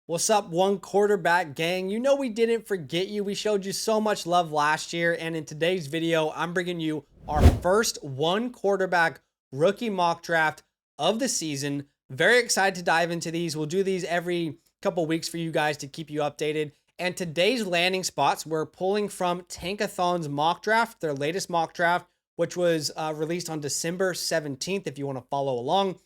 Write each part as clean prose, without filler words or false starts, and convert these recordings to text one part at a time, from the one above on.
What's up, one quarterback gang? You know we didn't forget you. We showed you so much love last year. And in today's video, I'm bringing you our first one quarterback rookie mock draft of the season. Very excited to dive into these. We'll do these every couple weeks for you guys to keep you updated. And today's landing spots, we're pulling from Tankathon's mock draft, their latest mock draft, which was released on December 17th. If you want to follow along,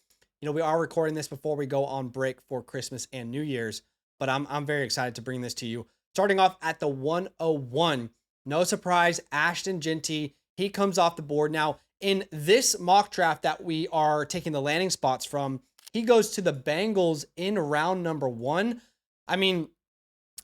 you know, we are recording this before we go on break for Christmas and New Year's. But I'm very excited to bring this to you. Starting off at the 101, no surprise, Ashton Jeanty, he comes off the board. Now, in this mock draft that we are taking the landing spots from, he goes to the Bengals in round number 1. I mean,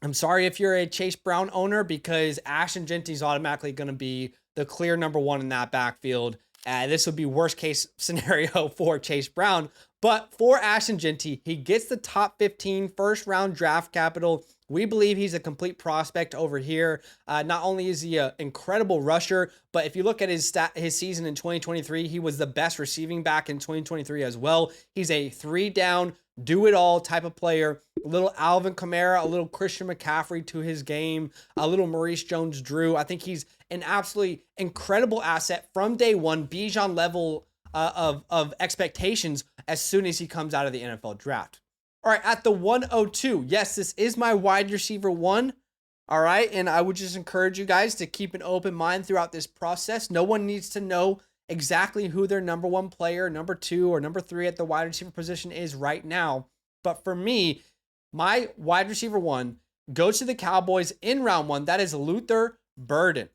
I'm sorry if you're a Chase Brown owner, because Ashton Jeanty is automatically going to be the clear number 1 in that backfield. This would be worst case scenario for Chase Brown. But for Ashton Jeanty, he gets the top 15 first round draft capital. We believe he's a complete prospect over here. Not only is he an incredible rusher, but if you look at his season in 2023, he was the best receiving back in 2023 as well. He's a 3-down, do-it-all type of player. A little Alvin Kamara, a little Christian McCaffrey to his game, a little Maurice Jones-Drew. I think he's an absolutely incredible asset from day one, Bijan level of expectations as soon as he comes out of the NFL draft. All right, at the 102, yes, this is my wide receiver 1. All right, and I would just encourage you guys to keep an open mind throughout this process. No one needs to know exactly who their number 1 player, number 2, or number 3 at the wide receiver position is right now. But for me, my wide receiver 1 goes to the Cowboys in round 1. That is Luther Burden.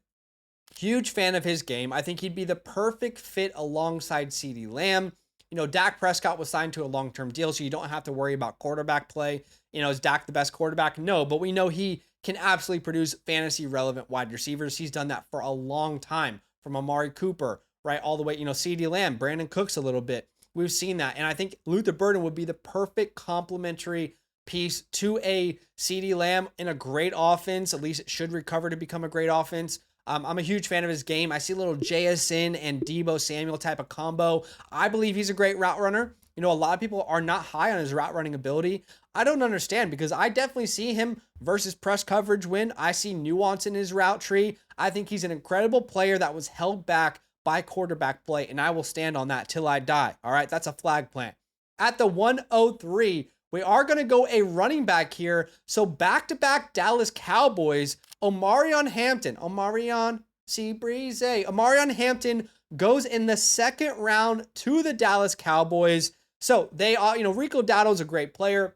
Huge fan of his game. I think he'd be the perfect fit alongside CeeDee Lamb. You know, Dak Prescott was signed to a long-term deal, so you don't have to worry about quarterback play. You know, is Dak the best quarterback? No, but we know he can absolutely produce fantasy-relevant wide receivers. He's done that for a long time, from Amari Cooper, right, all the way, you know, CeeDee Lamb, Brandon Cooks a little bit. We've seen that, and I think Luther Burden would be the perfect complementary piece to a CeeDee Lamb in a great offense. At least it should recover to become a great offense. I'm a huge fan of his game. I see a little JSN and Deebo Samuel type of combo. I believe he's a great route runner. You know, a lot of people are not high on his route running ability. I don't understand, because I definitely see him versus press coverage win. I see nuance in his route tree. I think he's an incredible player that was held back by quarterback play, and I will stand on that till I die. All right, that's a flag plant. At the 103, we are going to go a running back here. So back-to-back Dallas Cowboys, Omarion Hampton goes in the second round to the Dallas Cowboys. So they are, you know, Rico Dowdle's a great player,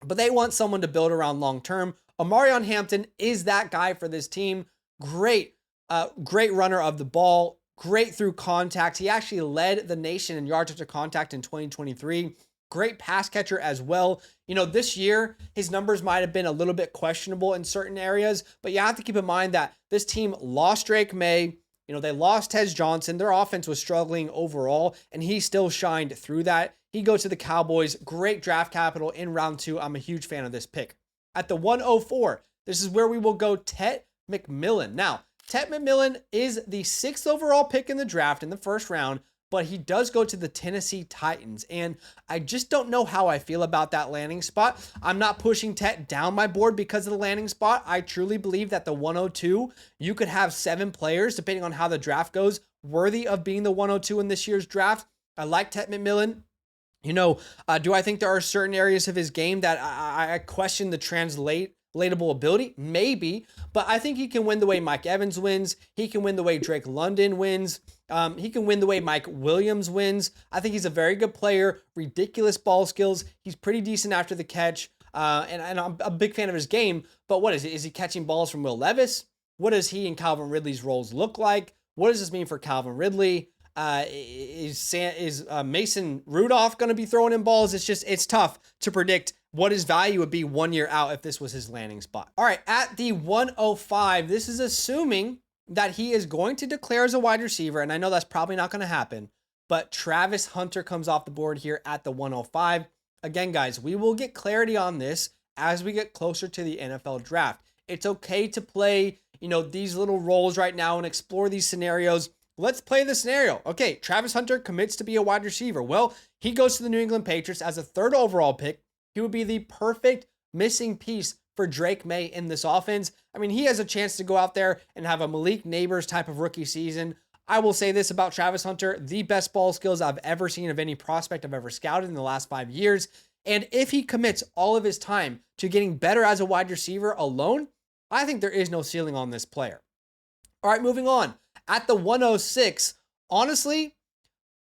but they want someone to build around long-term. Omarion Hampton is that guy for this team. Great runner of the ball, great through contact. He actually led the nation in yards after contact in 2023. Great pass catcher as well. You know, this year, his numbers might have been a little bit questionable in certain areas, but you have to keep in mind that this team lost Drake May. You know, they lost Tez Johnson. Their offense was struggling overall, and he still shined through that. He goes to the Cowboys. Great draft capital in round 2. I'm a huge fan of this pick. At the 104, this is where we will go Tet McMillan. Now, Tet McMillan is the 6th overall pick in the draft in the first round, but he does go to the Tennessee Titans, and I just don't know how I feel about that landing spot. I'm not pushing Tet down my board because of the landing spot. I truly believe that the 102, you could have 7 players, depending on how the draft goes, worthy of being the 102 in this year's draft. I like Tet McMillan. You know, do I think there are certain areas of his game that I question the translatable ability? Maybe, but I think he can win the way Mike Evans wins. He can win the way Drake London wins. He can win the way Mike Williams wins. I think he's a very good player, ridiculous ball skills. He's pretty decent after the catch, and I'm a big fan of his game, but what is it? Is he catching balls from Will Levis? What does he and Calvin Ridley's roles look like? What does this mean for Calvin Ridley? Is Mason Rudolph going to be throwing in balls? It's tough to predict what his value would be 1 year out if this was his landing spot. All right, at the 105, this is assuming that he is going to declare as a wide receiver, and I know that's probably not going to happen, but Travis Hunter comes off the board here at the 105. Again, guys, we will get clarity on this as we get closer to the NFL draft. It's okay to play, you know, these little roles right now and explore these scenarios. Let's play the scenario. Okay, Travis Hunter commits to be a wide receiver. Well, he goes to the New England Patriots as a 3rd overall pick. He would be the perfect missing piece for Drake May in this offense. I mean, he has a chance to go out there and have a Malik Neighbors type of rookie season. I will say this about Travis Hunter, the best ball skills I've ever seen of any prospect I've ever scouted in the last 5 years. And if he commits all of his time to getting better as a wide receiver alone, I think there is no ceiling on this player. All right, moving on. At the 106, honestly,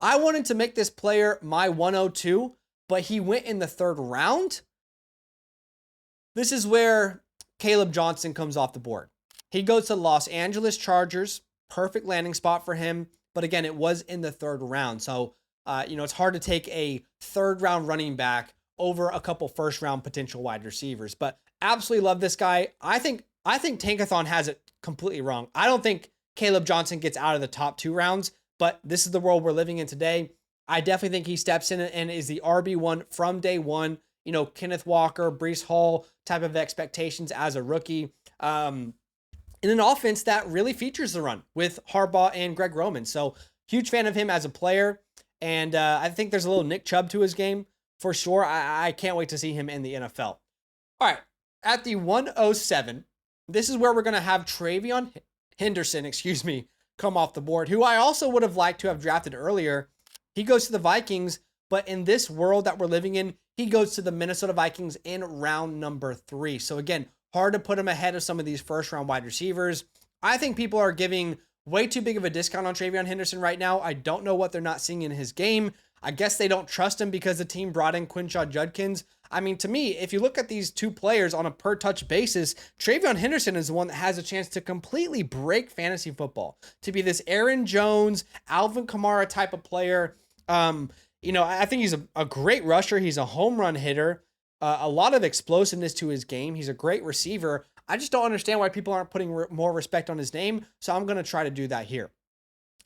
I wanted to make this player my 102, but he went in the 3rd round. This is where Caleb Johnson comes off the board. He goes to Los Angeles Chargers. Perfect landing spot for him. But again, it was in the 3rd round. So, it's hard to take a 3rd round running back over a couple 1st round potential wide receivers. But absolutely love this guy. I think Tankathon has it completely wrong. I don't think Caleb Johnson gets out of the top 2 rounds, but this is the world we're living in today. I definitely think he steps in and is the RB1 from day one. Kenneth Walker, Breece Hall type of expectations as a rookie. In an offense that really features the run with Harbaugh and Greg Roman. So huge fan of him as a player. And I think there's a little Nick Chubb to his game for sure. I can't wait to see him in the NFL. All right. At the 107, this is where we're going to have Travion Henderson, come off the board, who I also would have liked to have drafted earlier. He goes to the Vikings, but in this world that we're living in, he goes to the Minnesota Vikings in round number 3. So again, hard to put him ahead of some of these 1st round wide receivers. I think people are giving way too big of a discount on Travion Henderson right now. I don't know what they're not seeing in his game. I guess they don't trust him because the team brought in Quinshon Judkins. I mean, to me, if you look at these 2 players on a per touch basis, Travion Henderson is the one that has a chance to completely break fantasy football, to be this Aaron Jones, Alvin Kamara type of player. I think he's a great rusher. He's a home run hitter, a lot of explosiveness to his game. He's a great receiver. I just don't understand why people aren't putting more respect on his name. So I'm going to try to do that here.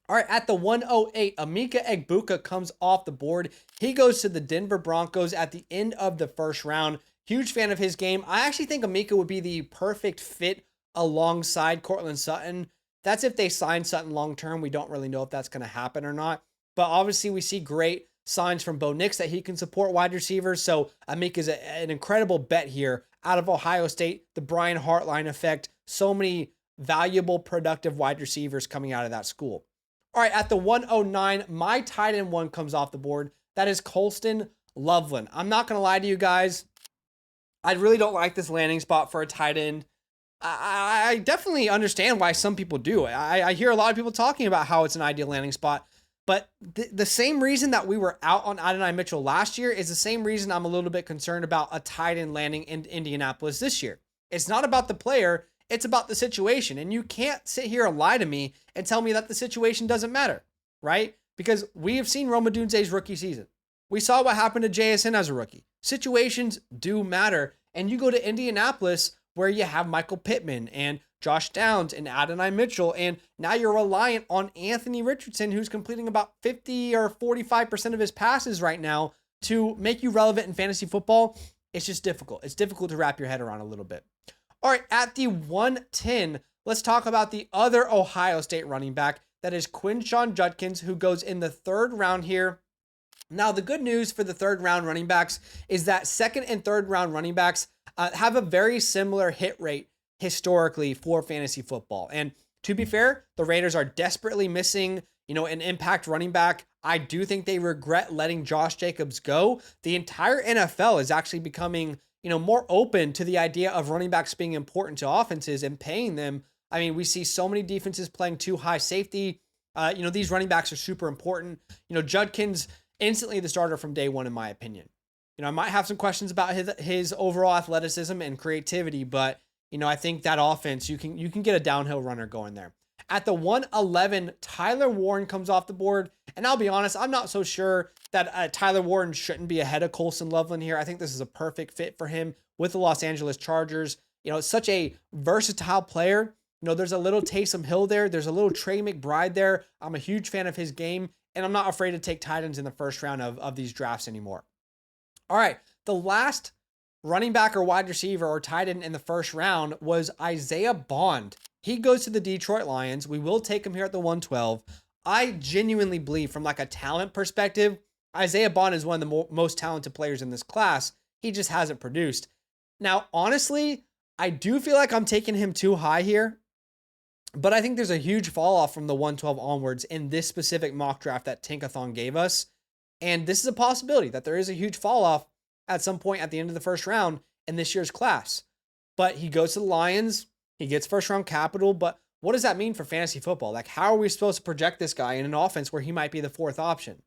All right, at the 108, Emeka Egbuka comes off the board. He goes to the Denver Broncos at the end of the 1st round. Huge fan of his game. I actually think Emeka would be the perfect fit alongside Courtland Sutton. That's if they sign Sutton long-term. We don't really know if that's going to happen or not. But obviously, we see great signs from Bo Nix that he can support wide receivers. So Emeka is an incredible bet here out of Ohio State. The Brian Hartline effect. So many valuable, productive wide receivers coming out of that school. All right, at the 109, my tight end 1 comes off the board. That is Colston Loveland. I'm not going to lie to you guys. I really don't like this landing spot for a tight end. I definitely understand why some people do. I hear a lot of people talking about how it's an ideal landing spot. But the same reason that we were out on Adonai Mitchell last year is the same reason I'm a little bit concerned about a tight end landing in Indianapolis this year. It's not about the player. It's about the situation. And you can't sit here and lie to me and tell me that the situation doesn't matter, right? Because we have seen Rome Odunze's rookie season. We saw what happened to JSN as a rookie. Situations do matter. And you go to Indianapolis where you have Michael Pittman and Josh Downs and Adonai Mitchell, and now you're reliant on Anthony Richardson, who's completing about 50 or 45% of his passes right now to make you relevant in fantasy football. It's just difficult. It's difficult to wrap your head around a little bit. All right, at the 110, let's talk about the other Ohio State running back. That is Quinshon Judkins, who goes in the 3rd round here. Now, the good news for the 3rd round running backs is that 2nd and 3rd round running backs have a very similar hit rate historically for fantasy football. And to be fair, the Raiders are desperately missing, an impact running back. I do think they regret letting Josh Jacobs go. The entire NFL is actually becoming, more open to the idea of running backs being important to offenses and paying them. I mean, we see so many defenses playing too high safety. These running backs are super important. Judkins, instantly the starter from day one, in my opinion. I might have some questions about his overall athleticism and creativity, but I think that offense, you can get a downhill runner going there. At the 111, Tyler Warren comes off the board. And I'll be honest, I'm not so sure that Tyler Warren shouldn't be ahead of Colston Loveland here. I think this is a perfect fit for him with the Los Angeles Chargers. It's such a versatile player. There's a little Taysom Hill there. There's a little Trey McBride there. I'm a huge fan of his game, and I'm not afraid to take tight ends in the 1st round of these drafts anymore. All right, the last running back or wide receiver or tight end in the 1st round was Isaiah Bond. He goes to the Detroit Lions. We will take him here at the 112. I genuinely believe from like a talent perspective, Isaiah Bond is one of the most talented players in this class. He just hasn't produced. Now, honestly, I do feel like I'm taking him too high here, but I think there's a huge fall off from the 112 onwards in this specific mock draft that Tankathon gave us. And this is a possibility that there is a huge fall off at some point at the end of the first round in this year's class. But he goes to the Lions, he gets first round capital, but what does that mean for fantasy football? Like, how are we supposed to project this guy in an offense where he might be the fourth option?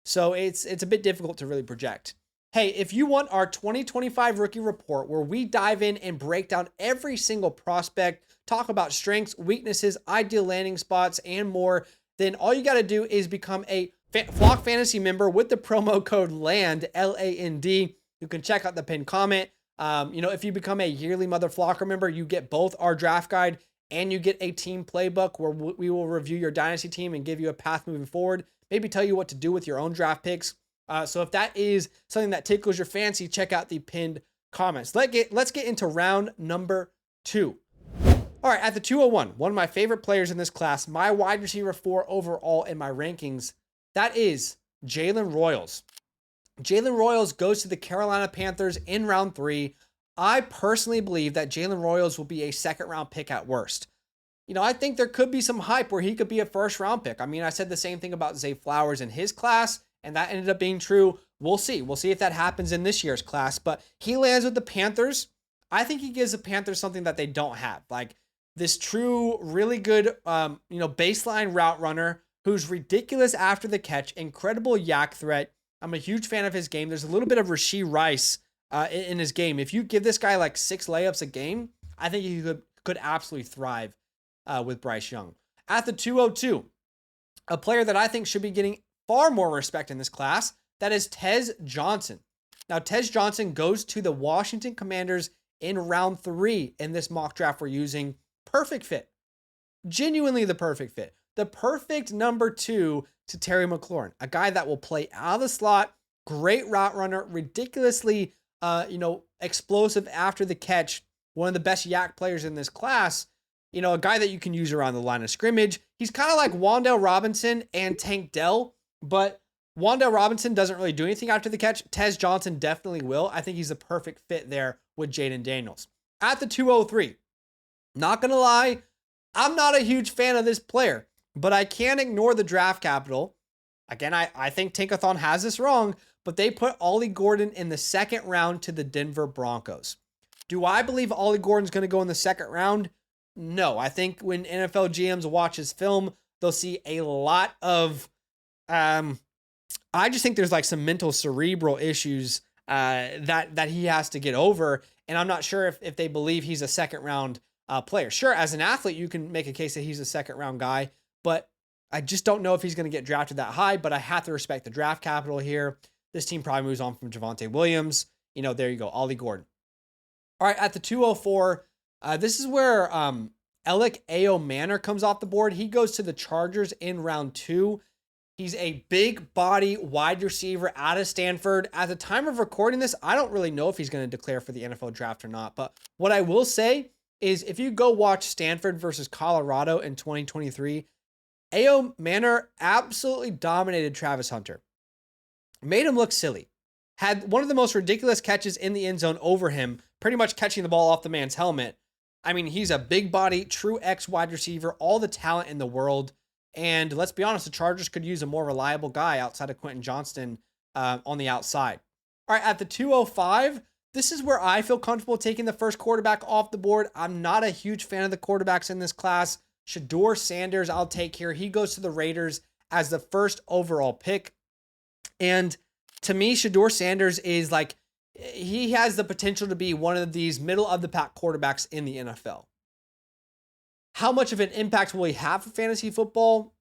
So it's a bit difficult to really project. Hey, if you want our 2025 rookie report where we dive in and break down every single prospect, talk about strengths, weaknesses, ideal landing spots, and more, then all you got to do is become a Flock Fantasy member with the promo code LAND, LAND. You can check out the pinned comment. If you become a yearly Mother Flocker member, you get both our draft guide and you get a team playbook where we will review your dynasty team and give you a path moving forward. Maybe tell you what to do with your own draft picks. So if that is something that tickles your fancy, check out the pinned comments. Let's get into round number 2. All right, at the 201, one of my favorite players in this class, my wide receiver 4 overall in my rankings, that is Jalen Royals. Jalen Royals goes to the Carolina Panthers in round 3. I personally believe that Jalen Royals will be a second round pick at worst. I think there could be some hype where he could be a first round pick. I mean, I said the same thing about Zay Flowers in his class, and that ended up being true. We'll see. We'll see if that happens in this year's class, but he lands with the Panthers. I think he gives the Panthers something that they don't have, like this true, really good, baseline route runner who's ridiculous after the catch, incredible yak threat. I'm a huge fan of his game. There's a little bit of Rashee Rice in his game. If you give this guy like 6 layups a game, I think he could absolutely thrive with Bryce Young. At the 202, a player that I think should be getting far more respect in this class, that is Tez Johnson. Now, Tez Johnson goes to the Washington Commanders in round 3 in this mock draft we're using. Perfect fit. Genuinely the perfect fit. The perfect number 2 to Terry McLaurin, a guy that will play out of the slot, great route runner, ridiculously, explosive after the catch, one of the best yak players in this class, a guy that you can use around the line of scrimmage. He's kind of like Wan'Dale Robinson and Tank Dell, but Wan'Dale Robinson doesn't really do anything after the catch. Tez Johnson definitely will. I think he's the perfect fit there with Jaden Daniels. At the 203, not going to lie, I'm not a huge fan of this player, but I can't ignore the draft capital. Again, I think Tankathon has this wrong, but they put Ollie Gordon in the second round to the Denver Broncos. Do I believe Ollie Gordon's going to go in the second round? No. I think when NFL GMs watch his film, they'll see a lot of, I just think there's like some mental cerebral issues that he has to get over. And I'm not sure if they believe he's a second round player. Sure, as an athlete, you can make a case that he's a second round guy, but I just don't know if he's going to get drafted that high, but I have to respect the draft capital here. This team probably moves on from Javonte Williams. There you go, Ollie Gordon. All right, at the 204, this is where Alec Ao Manor comes off the board. He goes to the Chargers in round 2. He's a big body wide receiver out of Stanford. At the time of recording this, I don't really know if he's going to declare for the NFL draft or not, but what I will say is if you go watch Stanford versus Colorado in 2023, Ao Manor absolutely dominated Travis Hunter. Made him look silly. Had one of the most ridiculous catches in the end zone over him, pretty much catching the ball off the man's helmet. I mean, he's a big body, true X wide receiver, all the talent in the world. And let's be honest, the Chargers could use a more reliable guy outside of Quentin Johnston on the outside. All right, at the 205, this is where I feel comfortable taking the first quarterback off the board. I'm not a huge fan of the quarterbacks in this class. Shedeur Sanders, I'll take here. He goes to the Raiders as the first overall pick. And to me, Shedeur Sanders is like, he has the potential to be one of these middle of the pack quarterbacks in the NFL. How much of an impact will he have for fantasy football?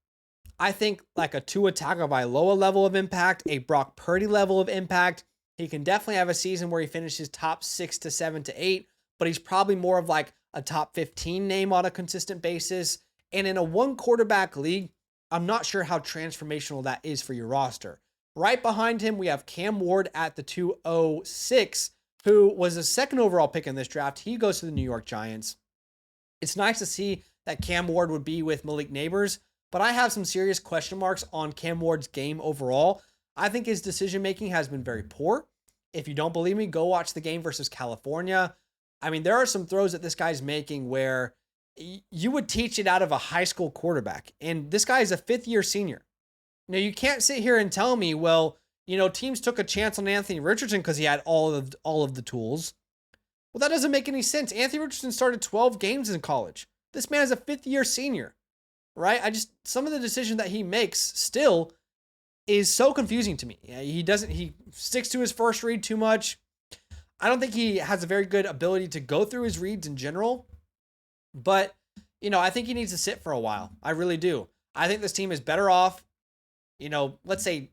I think like a Tua Tagovailoa level of impact, a Brock Purdy level of impact. He can definitely have a season where he finishes top 6 to 7 to 8, but he's probably more of like a top 15 name on a consistent basis. And in a one quarterback league, I'm not sure how transformational that is for your roster. Right behind him, we have Cam Ward at the 206, who was a second overall pick in this draft. He goes to the New York Giants. It's nice to see that Cam Ward would be with Malik Neighbors, but I have some serious question marks on Cam Ward's game overall. I think his decision-making has been very poor. If you don't believe me, go watch the game versus California. I mean, there are some throws that this guy's making where you would teach it out of a high school quarterback. And this guy is a 5th-year senior. Now, you can't sit here and tell me, well, teams took a chance on Anthony Richardson because he had all of the tools. Well, that doesn't make any sense. Anthony Richardson started 12 games in college. This man is a 5th-year senior, right? Some of the decisions that he makes still is so confusing to me. He sticks to his first read too much. I don't think he has a very good ability to go through his reads in general, but I think he needs to sit for a while. I really do. I think this team is better off, let's say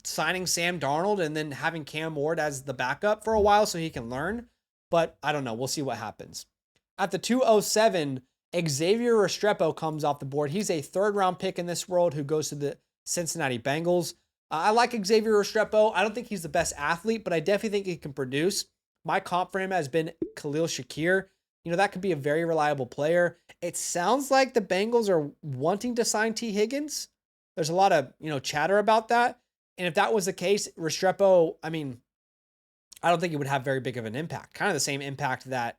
signing Sam Darnold and then having Cam Ward as the backup for a while so he can learn, but I don't know. We'll see what happens. At the 207, Xavier Restrepo comes off the board. He's a 3rd-round pick in this world who goes to the Cincinnati Bengals. I like Xavier Restrepo. I don't think he's the best athlete, but I definitely think he can produce. My comp for him has been Khalil Shakir. That could be a very reliable player. It sounds like the Bengals are wanting to sign T. Higgins. There's a lot of, chatter about that. And if that was the case, Restrepo, I don't think it would have very big of an impact. Kind of the same impact that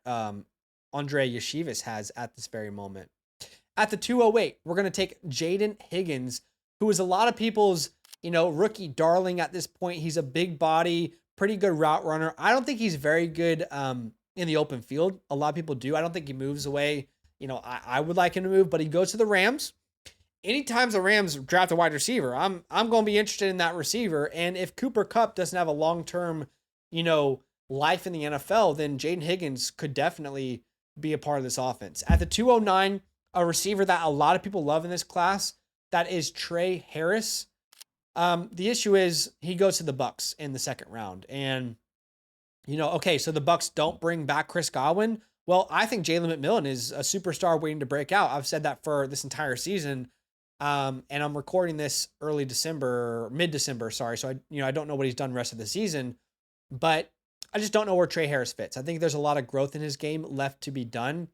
Andre Yeshivas has at this very moment. At the 208, we're going to take Jaden Higgins, who is a lot of people's, rookie darling at this point. He's a big body, pretty good route runner. I don't think he's very good in the open field. A lot of people do. I don't think he moves away. I would like him to move, but he goes to the Rams. Anytime the Rams draft a wide receiver, I'm going to be interested in that receiver. And if Cooper Kupp doesn't have a long-term, life in the NFL, then Jaden Higgins could definitely be a part of this offense. At the 209, a receiver that a lot of people love in this class, that is Trey Harris. The issue is he goes to the Bucs in the 2nd round. And, okay, so the Bucs don't bring back Chris Godwin. Well, I think Jalen McMillan is a superstar waiting to break out. I've said that for this entire season. And I'm recording this mid-December, sorry. So I don't know what he's done the rest of the season, but I just don't know where Trey Harris fits. I think there's a lot of growth in his game left to be done,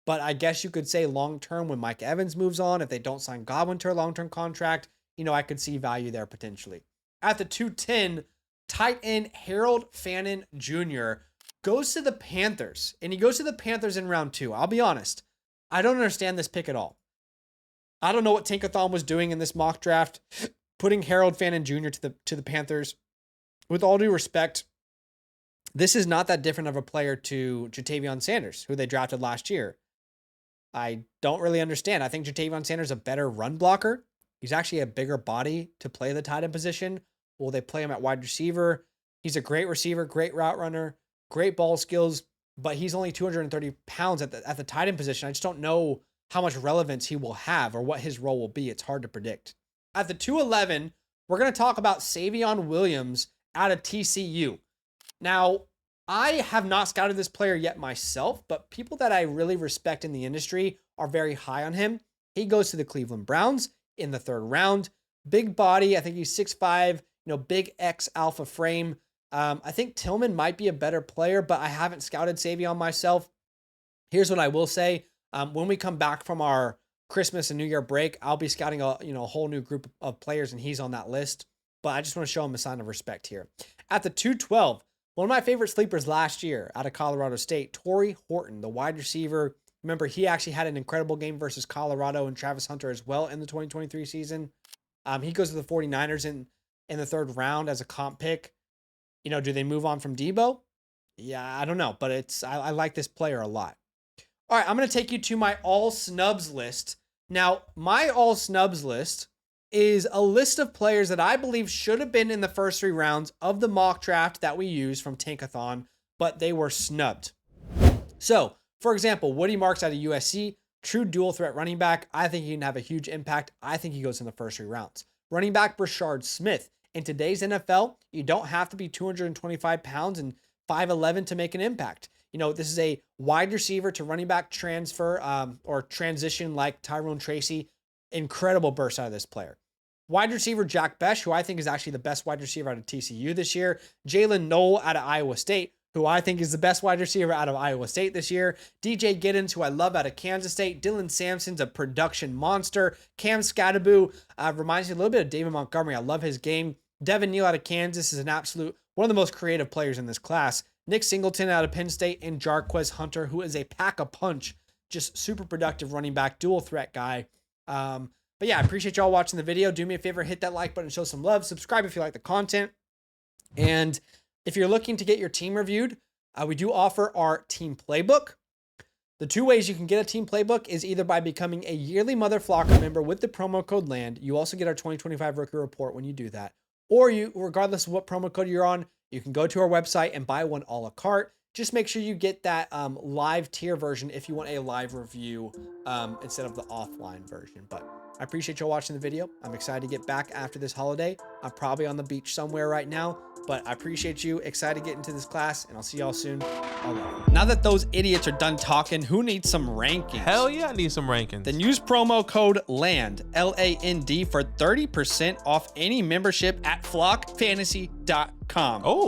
but I guess you could say long-term when Mike Evans moves on, if they don't sign Godwin to a long-term contract, I could see value there potentially. At the 210, tight end Harold Fannin Jr. goes to the Panthers, and he goes to the Panthers in round 2. I'll be honest. I don't understand this pick at all. I don't know what Tankathon was doing in this mock draft, putting Harold Fannin Jr. to the Panthers. With all due respect, this is not that different of a player to Jatavion Sanders, who they drafted last year. I don't really understand. I think Jatavion Sanders is a better run blocker. He's actually a bigger body to play the tight end position. Will they play him at wide receiver? He's a great receiver, great route runner, great ball skills, but he's only 230 pounds at the tight end position. I just don't know how much relevance he will have or what his role will be. It's hard to predict. At the 211, we're going to talk about Savion Williams out of TCU. Now, I have not scouted this player yet myself, but people that I really respect in the industry are very high on him. He goes to the Cleveland Browns in the 3rd round. Big body. I think he's 6'5", big X alpha frame. I think Tillman might be a better player, but I haven't scouted Savion myself. Here's what I will say. When we come back from our Christmas and New Year break, I'll be scouting a whole new group of players, and he's on that list. But I just want to show him a sign of respect here. At the 212, one of my favorite sleepers last year out of Colorado State, Torrey Horton, the wide receiver. Remember, he actually had an incredible game versus Colorado and Travis Hunter as well in the 2023 season. He goes to the 49ers in the 3rd round as a comp pick. Do they move on from Debo? Yeah, I don't know, but I like this player a lot. All right, I'm going to take you to my all snubs list. Now, my all snubs list is a list of players that I believe should have been in the first 3 rounds of the mock draft that we used from Tankathon, but they were snubbed. So, for example, Woody Marks out of USC, true dual threat running back. I think he can have a huge impact. I think he goes in the first 3 rounds. Running back Brashard Smith. In today's NFL, you don't have to be 225 pounds and 5'11" to make an impact. This is a wide receiver to running back transfer or transition like Tyrone Tracy. Incredible burst out of this player. Wide receiver Jack Besh, who I think is actually the best wide receiver out of TCU this year. Jalen Knoll out of Iowa State, who I think is the best wide receiver out of Iowa State this year. DJ Giddens, who I love out of Kansas State. Dylan Sampson's a production monster. Cam Scattaboo reminds me a little bit of David Montgomery. I love his game. Devin Neal out of Kansas is an absolute one of the most creative players in this class. Nick Singleton out of Penn State and Jarquez Hunter, who is a pack-a-punch, just super productive running back, dual threat guy. But yeah, I appreciate y'all watching the video. Do me a favor, hit that like button, show some love, subscribe if you like the content. And if you're looking to get your team reviewed, we do offer our team playbook. The two ways you can get a team playbook is either by becoming a yearly Mother Flocker member with the promo code LAND. You also get our 2025 rookie report when you do that. Or you, regardless of what promo code you're on, you can go to our website and buy one a la carte. Just make sure you get that live tier version if you want a live review instead of the offline version. But I appreciate y'all watching the video. I'm excited to get back after this holiday. I'm probably on the beach somewhere right now, but I appreciate you. Excited to get into this class, and I'll see y'all soon. Now that those idiots are done talking, who needs some rankings? Hell yeah, I need some rankings. Then use promo code LAND, L-A-N-D, for 30% off any membership at flockfantasy.com. Oh.